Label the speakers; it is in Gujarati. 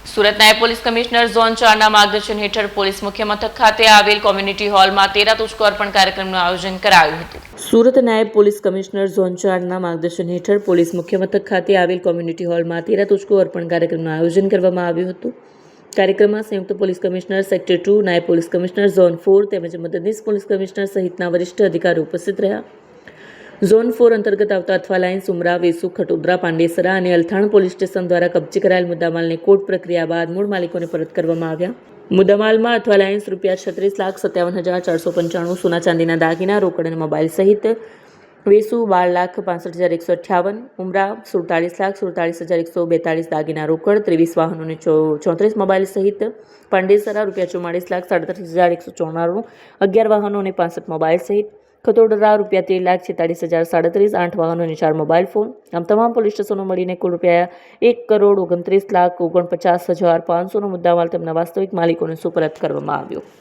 Speaker 1: સુરત નાયબ પોલીસ કમિશનર ઝોન 4ના માર્ગદર્શન હેઠળ પોલીસ મુખ્ય મથક ખાતે આવેલ કોમ્યુનિટી હોલમાં 13 તુષ્કો અર્પણ કાર્યક્રમનું આયોજન કરાયું હતું. સુરત નાયબ પોલીસ કમિશનર ઝોન 4ના માર્ગદર્શન હેઠળ પોલીસ મુખ્ય મથક ખાતે આવેલ કોમ્યુનિટી હોલમાં 13 તુષ્કો અર્પણ કાર્યક્રમનું આયોજન કરવામાં આવ્યું હતું. કાર્યક્રમમાં સંયુક્ત પોલીસ કમિશનર સેક્ટર 2, નાયબ પોલીસ કમિશનર ઝોન 4 તેમજ મદદનીશ પોલીસ કમિશનર સહિતના વરિષ્ઠ અધિકારીઓ ઉપસ્થિત રહ્યા. ઝોન 4 અંતર્ગત આવતા અથવાલાઇન્સ, ઉમરા, વેસુ, ખટોદરા, પાંડેસરા અને અલથાણ પોલીસ સ્ટેશન દ્વારા કબજે કરાયેલ મુદ્દામાલને કોર્ટ પ્રક્રિયા બાદ મૂળ માલિકોને પરત કરવામાં આવ્યા. મુદ્દામાલમાં અથવાલાઇન્સ ₹36,57,495 સોના ચાંદીના દાગીના, રોકડ અને મોબાઈલ સહિત, વેસુ 12,65,158, ઉમરા 47,47,142 દાગીના, રોકડ 23 વાહનો અને 34 મોબાઈલ સહિત, પાંડેસરા ₹44,37,194, 11 વાહનો અને 65 મોબાઈલ સહિત, ખતોદરા ₹13,46,037, 8 વાહનો અને 4 મોબાઈલ ફોન. આમ તમામ પોલીસ સ્ટેશનો મળીને કુલ ₹1,29,49,500નો મુદ્દામાલ તેમના વાસ્તવિક માલિકોને સુપરત કરવામાં આવ્યો.